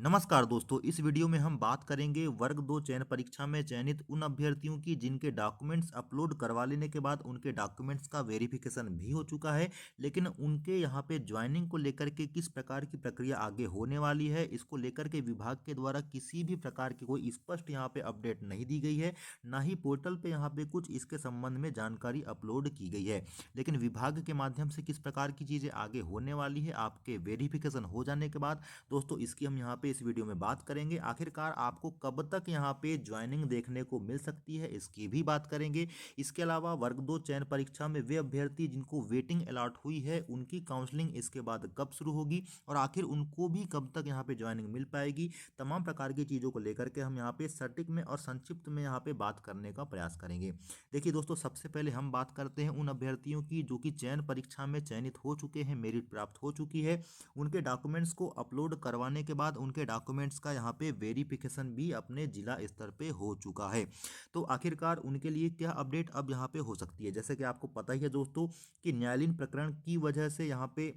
नमस्कार दोस्तों, इस वीडियो में हम बात करेंगे वर्ग 2 चयन परीक्षा में चयनित उन अभ्यर्थियों की जिनके डॉक्यूमेंट्स अपलोड करवा लेने के बाद उनके डॉक्यूमेंट्स का वेरिफिकेशन भी हो चुका है, लेकिन उनके यहाँ पे ज्वाइनिंग को लेकर के किस प्रकार की प्रक्रिया आगे होने वाली है, इसको लेकर के विभाग के द्वारा किसी भी प्रकार की कोई स्पष्ट यहाँ पे अपडेट नहीं दी गई है, ना ही पोर्टल पे यहाँ पे कुछ इसके संबंध में जानकारी अपलोड की गई है। लेकिन विभाग के माध्यम से किस प्रकार की चीज़ें आगे होने वाली है आपके वेरिफिकेशन हो जाने के बाद, दोस्तों इसकी हम यहाँ पे इस वीडियो में बात करेंगे। आखिरकार आपको कब तक यहाँ पे ज्वाइनिंग देखने को मिल सकती है, इसकी भी बात करेंगे। इसके अलावा वर्ग 2 चयन परीक्षा में वे अभ्यर्थी जिनको वेटिंग अलॉट हुई है उनकी काउंसलिंग इसके बाद कब शुरू होगी और आखिर उनको भी कब तक यहाँ पे ज्वाइनिंग मिल पाएगी, तमाम प्रकार की चीज़ों को लेकर के हम यहाँ पे सटीक में और संक्षिप्त में यहाँ पे बात करने का प्रयास करेंगे। देखिए दोस्तों, सबसे पहले हम बात करते हैं उन अभ्यर्थियों की जो कि चयन परीक्षा में चयनित हो चुके हैं, मेरिट प्राप्त हो चुकी है। उनके डॉक्यूमेंट्स को अपलोड करवाने के बाद उनके डॉक्यूमेंट्स का यहाँ पे वेरिफिकेशन भी अपने जिला स्तर पे हो चुका है। तो आखिरकार उनके लिए क्या अपडेट अब यहाँ पे हो सकती है, जैसे कि आपको पता ही है दोस्तों कि न्यायालयीन प्रकरण की वजह से यहाँ पे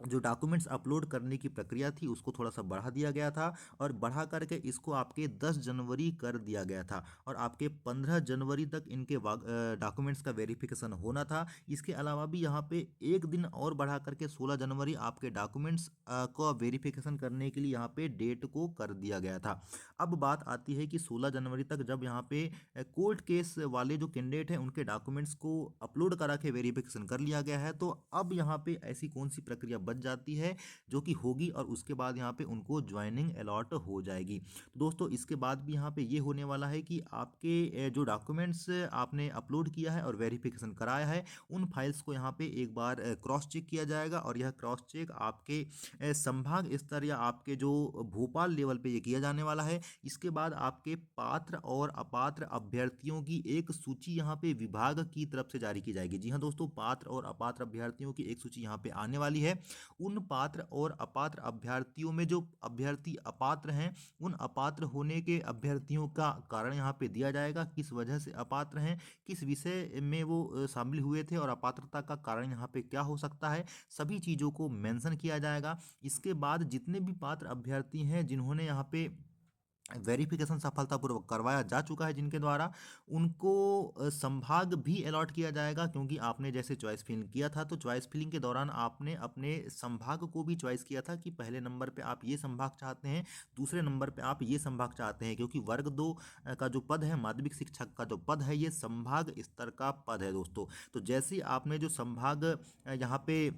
जो डॉक्यूमेंट्स अपलोड करने की प्रक्रिया थी उसको थोड़ा सा बढ़ा दिया गया था और बढ़ा करके इसको आपके 10 जनवरी कर दिया गया था और आपके 15 जनवरी तक इनके डॉक्यूमेंट्स का वेरिफिकेशन होना था। इसके अलावा भी यहाँ पे एक दिन और बढ़ा करके 16 जनवरी आपके डॉक्यूमेंट्स को वेरिफिकेशन करने के लिए यहाँ पे डेट को कर दिया गया था। अब बात आती है कि 16 जनवरी तक जब यहाँ पे कोर्ट केस वाले जो कैंडिडेट हैं उनके डॉक्यूमेंट्स को अपलोड करा के वेरिफिकेशन कर लिया गया है, तो अब यहाँ पे ऐसी कौन सी प्रक्रिया बच जाती है जो कि होगी और उसके बाद यहाँ पे उनको ज्वाइनिंग अलॉट हो जाएगी। तो दोस्तों इसके बाद भी यहाँ पे ये होने वाला है कि आपके जो डॉक्यूमेंट्स आपने अपलोड किया है और वेरिफिकेशन कराया है उन फाइल्स को यहाँ पे एक बार क्रॉस चेक किया जाएगा और यह क्रॉस चेक आपके संभाग स्तर या आपके जो भोपाल लेवल पे ये किया जाने वाला है। इसके बाद आपके पात्र और अपात्र अभ्यर्थियों की एक सूची यहाँ पे विभाग की तरफ से जारी की जाएगी। जी हाँ दोस्तों, पात्र और अपात्र अभ्यर्थियों की एक सूची यहाँ पे आने वाली है। उन पात्र और अपात्र अभ्यर्थियों में जो अभ्यर्थी अपात्र हैं उन अपात्र होने के अभ्यर्थियों का कारण यहाँ पे दिया जाएगा, किस वजह से अपात्र हैं, किस विषय में वो शामिल हुए थे और अपात्रता का कारण यहाँ पे क्या हो सकता है, सभी चीज़ों को मेंशन किया जाएगा। इसके बाद जितने भी पात्र अभ्यर्थी हैं जिन्होंने यहाँ पे वेरिफिकेशन सफलतापूर्वक करवाया जा चुका है जिनके द्वारा, उनको संभाग भी अलॉट किया जाएगा, क्योंकि आपने जैसे चॉइस फिलिंग किया था तो चॉइस फिलिंग के दौरान आपने अपने संभाग को भी चॉइस किया था कि पहले नंबर पे आप ये संभाग चाहते हैं, दूसरे नंबर पे आप ये संभाग चाहते हैं, क्योंकि वर्ग 2 का जो पद है माध्यमिक शिक्षक का जो पद है ये संभाग स्तर का पद है दोस्तों। तो जैसे ही आपने जो संभाग यहाँ पे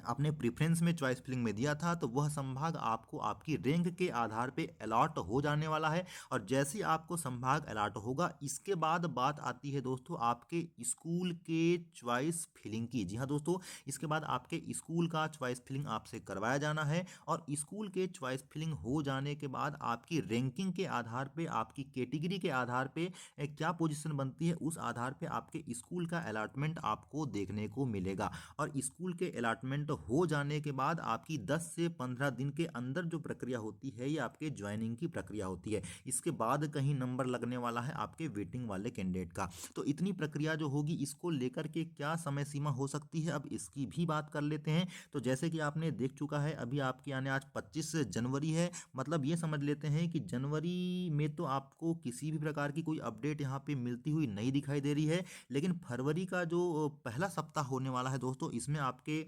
आपने प्रेफरेंस में चॉइस फिलिंग में दिया था तो वह संभाग आपको आपकी रैंक के आधार पे अलॉट हो जाने वाला है। और जैसे ही आपको संभाग अलॉट होगा इसके बाद बात आती है दोस्तों आपके स्कूल के चॉइस फिलिंग की। जी हाँ दोस्तों, इसके बाद आपके स्कूल का चॉइस फिलिंग आपसे करवाया जाना है और स्कूल के चॉइस फिलिंग हो जाने के बाद आपकी रैंकिंग के आधार पे, आपकी कैटेगरी के आधार पे क्या पोजीशन बनती है उस आधार पे आपके स्कूल का अलॉटमेंट आपको देखने को मिलेगा। और स्कूल के अलॉटमेंट हो जाने के बाद आपकी 10 से 15 दिन के अंदर जो प्रक्रिया होती है ये आपके ज्वाइनिंग की प्रक्रिया होती है। इसके बाद कहीं नंबर लगने वाला है आपके वेटिंग वाले कैंडिडेट का। तो इतनी प्रक्रिया जो होगी इसको लेकर के क्या समय सीमा हो सकती है, अब इसकी भी बात कर लेते हैं। तो जैसे कि आपने देख चुका है अभी आपके आने आज 25 जनवरी है, मतलब ये समझ लेते हैं कि जनवरी में तो आपको किसी भी प्रकार की कोई अपडेट यहाँ पे मिलती हुई नहीं दिखाई दे रही है, लेकिन फरवरी का जो पहला सप्ताह होने वाला है दोस्तों इसमें आपके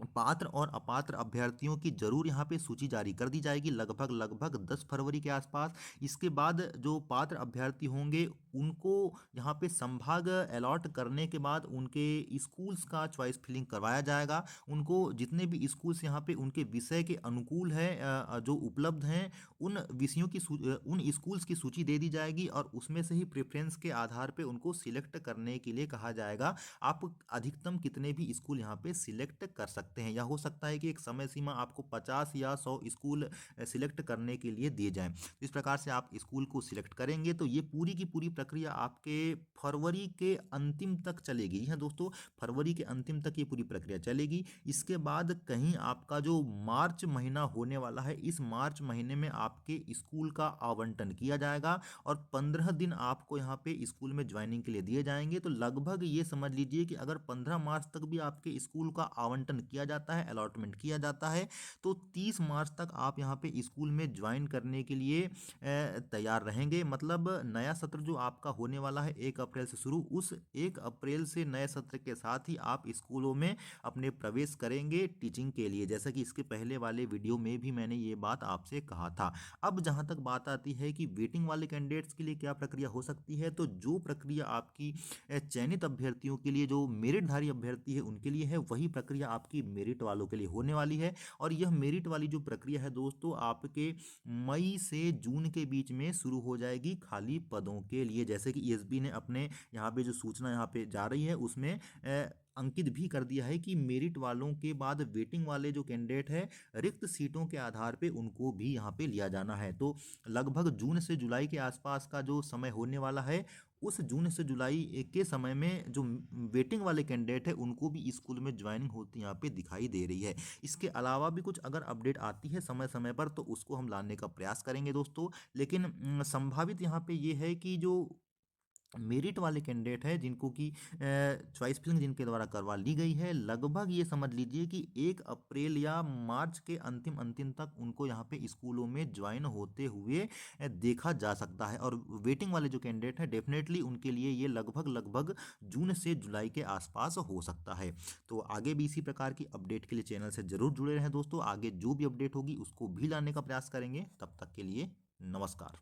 पात्र और अपात्र अभ्यर्थियों की जरूर यहाँ पे सूची जारी कर दी जाएगी लगभग लगभग 10 फरवरी के आसपास। इसके बाद जो पात्र अभ्यर्थी होंगे उनको यहाँ पे संभाग अलॉट करने के बाद उनके स्कूल्स का चॉइस फिलिंग करवाया जाएगा। उनको जितने भी स्कूल्स यहाँ पे उनके विषय के अनुकूल है जो उपलब्ध हैं उन विषयों की उन स्कूल्स की सूची दे दी जाएगी और उसमें से ही प्रेफरेंस के आधार पे उनको सिलेक्ट करने के लिए कहा जाएगा। आप अधिकतम कितने भी स्कूल यहाँ पे सिलेक्ट कर सकते हैं, या हो सकता है कि एक समय सीमा आपको 50 या 100 स्कूल सिलेक्ट करने के लिए दिए जाएं। इस प्रकार से आप स्कूल को सिलेक्ट करेंगे तो ये पूरी की पूरी प्रक्रिया आपके फरवरी के अंतिम तक चलेगी। जी हाँ दोस्तों, फरवरी के अंतिम तक ये पूरी प्रक्रिया चलेगी। इसके बाद कहीं आपका जो मार्च महीना होने वाला है इस मार्च महीने में आपके स्कूल का आवंटन किया जाएगा और 15 दिन आपको यहाँ पे स्कूल में ज्वाइनिंग के लिए दिए जाएंगे। तो लगभग ये समझ लीजिए कि अगर 15 मार्च तक भी आपके स्कूल का आवंटन किया जाता है, अलॉटमेंट किया जाता है। तो 30 मार्च तक आप यहाँ पे स्कूल में ज्वाइन करने के लिए तैयार रहेंगे। मतलब नया सत्र जो आपका होने वाला है 1 अप्रैल से शुरू, उस 1 अप्रैल से नए सत्र के साथ ही आप स्कूलों में अपने प्रवेश करेंगे टीचिंग के लिए, जैसा कि इसके पहले वाले वीडियो में भी मैंने ये बात आपसे कहा था। अब जहाँ तक बात आती है कि वेटिंग वाले कैंडिडेट्स के लिए क्या प्रक्रिया हो सकती है, तो जो प्रक्रिया आपकी चयनित अभ्यर्थियों के लिए, जो मेरिटधारी अभ्यर्थी है उनके लिए है, वही प्रक्रिया आपकी मेरिट वालों के लिए होने वाली है। और यह मेरिट वाली जो प्रक्रिया है दोस्तों, आपके मई से जून के बीच में शुरू हो जाएगी खाली पदों के लिए। जैसे कि ईएसबी ने अपने यहाँ पे जो सूचना यहाँ पे जा रही है उसमें अंकित भी कर दिया है कि मेरिट वालों के बाद वेटिंग वाले जो कैंडिडेट है रिक्त सीटों के आधार पे उनको भी यहाँ पे लिया जाना है। तो लगभग जून से जुलाई के आसपास का जो समय होने वाला है, उस जून से जुलाई के समय में जो वेटिंग वाले कैंडिडेट है उनको भी स्कूल में ज्वाइनिंग होती यहाँ पे दिखाई दे रही है। इसके अलावा भी कुछ अगर अपडेट आती है समय समय पर तो उसको हम लाने का प्रयास करेंगे दोस्तों। लेकिन संभावित यहाँ पे ये है कि जो मेरिट वाले कैंडिडेट है जिनको की चॉइस फिलिंग जिनके द्वारा करवा ली गई है, लगभग ये समझ लीजिए कि 1 अप्रैल या मार्च के अंतिम अंतिम तक उनको यहाँ पे स्कूलों में ज्वाइन होते हुए देखा जा सकता है। और वेटिंग वाले जो कैंडिडेट है डेफिनेटली उनके लिए ये लगभग लगभग जून से जुलाई के आसपास हो सकता है। तो आगे भी इसी प्रकार की अपडेट के लिए चैनल से जरूर जुड़े रहें दोस्तों। आगे जो भी अपडेट होगी उसको भी लाने का प्रयास करेंगे। तब तक के लिए नमस्कार।